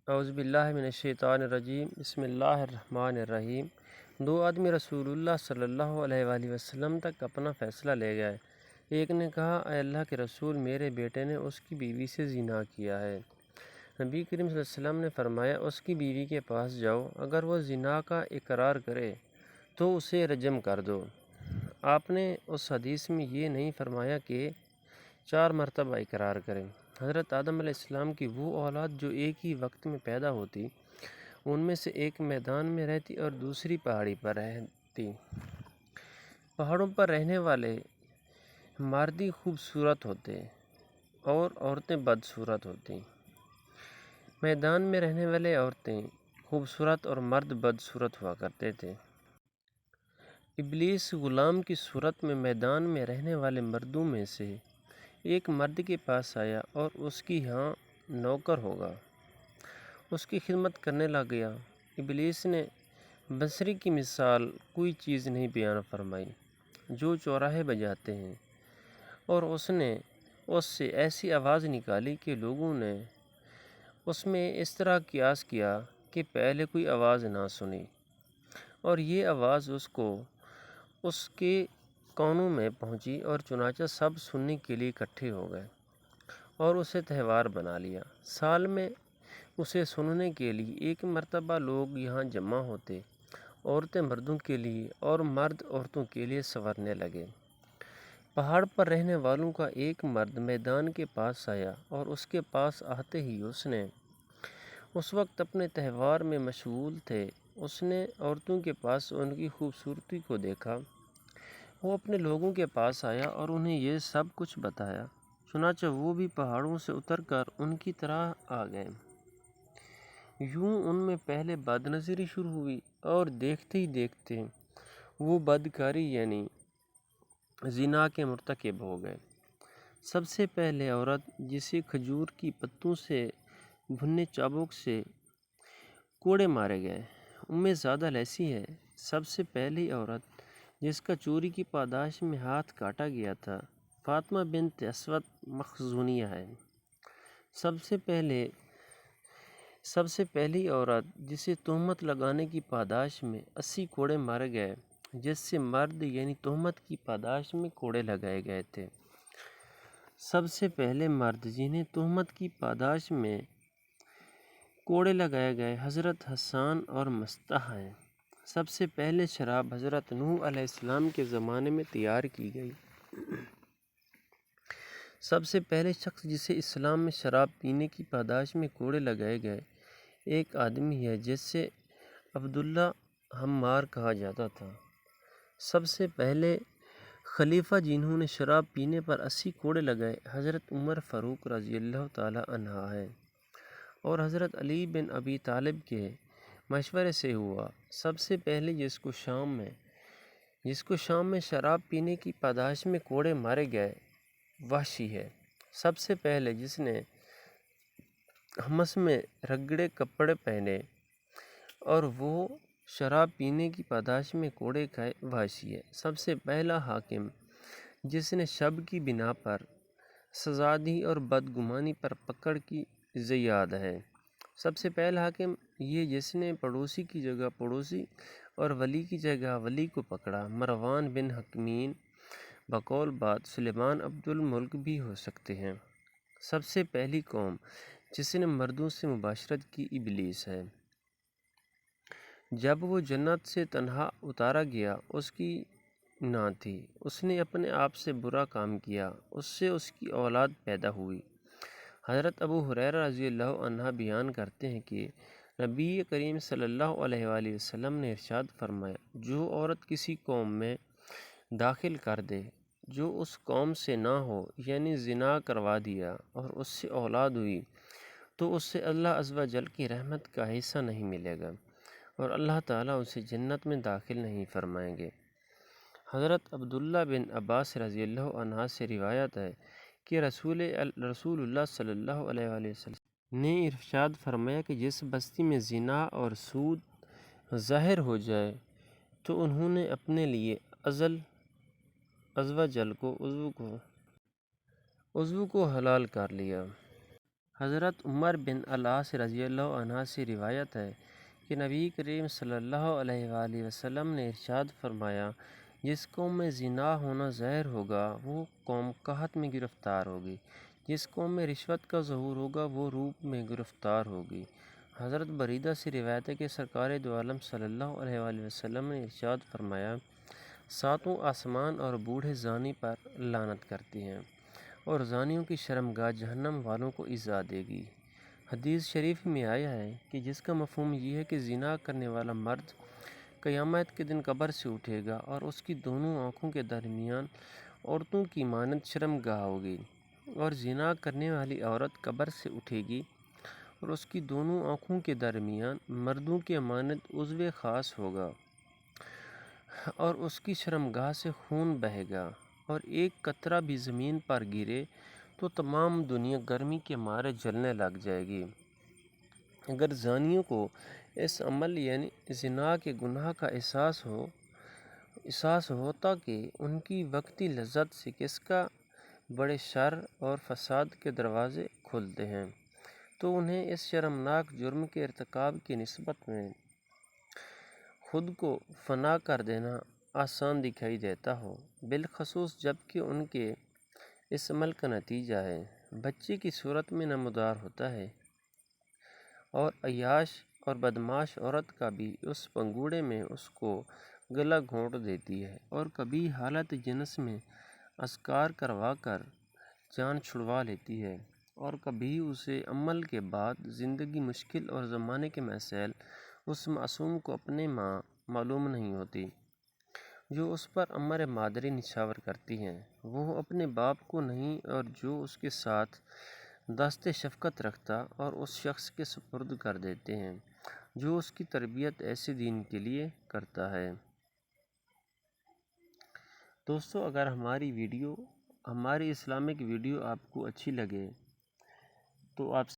اعوذ باللہ من الشیطان الرجیم بسم اللہ الرحمن الرحیم۔ دو آدمی رسول اللہ صلی اللہ علیہ وآلہ وسلم تک اپنا فیصلہ لے گئے۔ ایک نے کہا، اے اللہ کے رسول، میرے بیٹے نے اس کی بیوی سے زنا کیا ہے۔ نبی کریم صلی اللہ علیہ وسلم نے فرمایا، اس کی بیوی کے پاس جاؤ، اگر وہ زنا کا اقرار کرے تو اسے رجم کر دو۔ آپ نے اس حدیث میں یہ نہیں فرمایا کہ 4 مرتبہ اقرار کریں۔ حضرت آدم علیہ السلام کی وہ اولاد جو ایک ہی وقت میں پیدا ہوتی، ان میں سے ایک میدان میں رہتی اور دوسری پہاڑی پر رہتی۔ پہاڑوں پر رہنے والے مردی خوبصورت ہوتے اور عورتیں بدصورت ہوتی۔ میدان میں رہنے والے عورتیں خوبصورت اور مرد بدصورت ہوا کرتے تھے۔ ابلیس غلام کی صورت میں میدان میں رہنے والے مردوں میں سے ایک مرد کے پاس آیا اور اس کی یہاں نوکر ہوگا، اس کی خدمت کرنے لگ گیا۔ ابلیس نے بصری کی مثال کوئی چیز نہیں بیان فرمائی جو چوراہے بجاتے ہیں، اور اس نے اس سے ایسی آواز نکالی کہ لوگوں نے اس میں اس طرح قیاس کیا کہ پہلے کوئی آواز نہ سنی، اور یہ آواز اس کے کانوں میں پہنچی، اور چنانچہ سب سننے کے لیے اکٹھے ہو گئے اور اسے تہوار بنا لیا۔ سال میں اسے سننے کے لیے ایک مرتبہ لوگ یہاں جمع ہوتے، عورتیں مردوں کے لیے اور مرد عورتوں کے لیے سنورنے لگے۔ پہاڑ پر رہنے والوں کا ایک مرد میدان کے پاس آیا، اور اس کے پاس آتے ہی اس وقت اپنے تہوار میں مشغول تھے۔ اس نے عورتوں کے پاس ان کی خوبصورتی کو دیکھا۔ وہ اپنے لوگوں کے پاس آیا اور انہیں یہ سب کچھ بتایا، چنانچہ وہ بھی پہاڑوں سے اتر کر ان کی طرح آ گئے۔ یوں ان میں پہلے بد نظری شروع ہوئی، اور دیکھتے ہی دیکھتے وہ بدکاری یعنی زنا کے مرتکب ہو گئے۔ سب سے پہلے عورت جسے کھجور کی پتوں سے بھنے چابک سے کوڑے مارے گئے، زیادہ لیسی ہے۔ سب سے پہلی عورت جس کا چوری کی پاداش میں ہاتھ کاٹا گیا تھا، فاطمہ بنت اسود مخزومیہ ہے۔ سب سے پہلی عورت جسے تہمت لگانے کی پاداش میں 80 کوڑے مارے گئے، جس سے مرد یعنی تہمت کی پاداش میں کوڑے لگائے گئے تھے۔ سب سے پہلے مرد جنہیں تہمت کی پاداش میں کوڑے لگائے گئے حضرت حسان اور مصطح ہیں۔ سب سے پہلے شراب حضرت نوح علیہ السلام کے زمانے میں تیار کی گئی۔ سب سے پہلے شخص جسے اسلام میں شراب پینے کی پاداش میں کوڑے لگائے گئے ایک آدمی ہے جسے عبداللہ حمار کہا جاتا تھا۔ سب سے پہلے خلیفہ جنہوں نے شراب پینے پر 80 کوڑے لگائے حضرت عمر فاروق رضی اللہ تعالی عنہ ہے، اور حضرت علی بن ابی طالب کے مشورے سے ہوا۔ سب سے پہلے جس کو شام میں شراب پینے کی پاداش میں کوڑے مارے گئے وحشی ہے۔ سب سے پہلے جس نے حمص میں رگڑے کپڑے پہنے اور وہ شراب پینے کی پاداش میں کوڑے کھائے وحشی ہے۔ سب سے پہلا حاکم جس نے شب کی بنا پر سزا دی اور بدگمانی پر پکڑ کی زیاد ہے۔ سب سے پہلا حاکم یہ جس نے پڑوسی کی جگہ پڑوسی اور ولی کی جگہ ولی کو پکڑا۔ مروان بن حکمین بقول بات سلیمان عبد الملک بھی ہو سکتے ہیں۔ سب سے پہلی قوم جس نے مردوں سے مباشرت کی ابلیس ہے۔ جب وہ جنت سے تنہا اتارا گیا، اس کی نہ تھی، اس نے اپنے آپ سے برا کام کیا، اس سے اس کی اولاد پیدا ہوئی۔ حضرت ابو ہریرہ رضی اللہ عنہ بیان کرتے ہیں کہ نبی کریم صلی اللہ علیہ وآلہ وسلم نے ارشاد فرمایا، جو عورت کسی قوم میں داخل کر دے جو اس قوم سے نہ ہو، یعنی زنا کروا دیا اور اس سے اولاد ہوئی، تو اس سے اللہ عز و جل کی رحمت کا حصہ نہیں ملے گا، اور اللہ تعالیٰ اسے جنت میں داخل نہیں فرمائیں گے۔ حضرت عبداللہ بن عباس رضی اللہ عنہ سے روایت ہے کہ رسول اللہ صلی اللہ علیہ وآلہ وسلم نے ارشاد فرمایا کہ جس بستی میں زنا اور سود ظاہر ہو جائے تو انہوں نے اپنے لیے عز و جل کو عضو کو حلال کر لیا۔ حضرت عمر بن العاص رضی اللہ عنہ سے روایت ہے کہ نبی کریم صلی اللہ علیہ وآلہ وسلم نے ارشاد فرمایا، جس قوم میں زنا ہونا ظاہر ہوگا وہ قوم قحط میں گرفتار ہوگی، جس قوم میں رشوت کا ظہور ہوگا وہ روب میں گرفتار ہوگی۔ حضرت بریدہ سے روایت ہے کہ سرکار دو عالم صلی اللہ علیہ وآلہ وسلم نے ارشاد فرمایا، ساتوں آسمان اور بوڑھے زانی پر لعنت کرتے ہیں، اور زانیوں کی شرمگاہ جہنم والوں کو ایذا دے گی۔ حدیث شریف میں آیا ہے کہ جس کا مفہوم یہ ہے کہ زنا کرنے والا مرد قیامت کے دن قبر سے اٹھے گا اور اس کی دونوں آنکھوں کے درمیان عورتوں کی مانند شرمگاہ ہوگی، اور زنا کرنے والی عورت قبر سے اٹھے گی اور اس کی دونوں آنکھوں کے درمیان مردوں کے مانند عضو خاص ہوگا، اور اس کی شرمگاہ سے خون بہے گا، اور ایک قطرہ بھی زمین پر گرے تو تمام دنیا گرمی کے مارے جلنے لگ جائے گی۔ اگر زانیوں کو اس عمل یعنی زنا کے گناہ کا احساس ہوتا کہ ان کی وقتی لذت سے کس کا بڑے شر اور فساد کے دروازے کھلتے ہیں، تو انہیں اس شرمناک جرم کے ارتکاب کی نسبت میں خود کو فنا کر دینا آسان دکھائی دیتا ہو، بالخصوص جب کہ ان کے اس عمل کا نتیجہ ہے بچے کی صورت میں نمودار ہوتا ہے، اور عیاش اور بدمعاش عورت کا بھی اس پنگوڑے میں اس کو گلا گھونٹ دیتی ہے، اور کبھی حالت جنس میں اذکار کروا کر جان چھڑوا لیتی ہے، اور کبھی اسے عمل کے بعد زندگی مشکل اور زمانے کے مسائل اس معصوم کو اپنے ماں معلوم نہیں ہوتی جو اس پر امر مادری نچھاور کرتی ہیں، وہ اپنے باپ کو نہیں، اور جو اس کے ساتھ دست شفقت رکھتا اور اس شخص کے سپرد کر دیتے ہیں جو اس کی تربیت ایسے دین کے لیے کرتا ہے۔ دوستو، اگر ہماری اسلامک ویڈیو آپ کو اچھی لگے تو آپ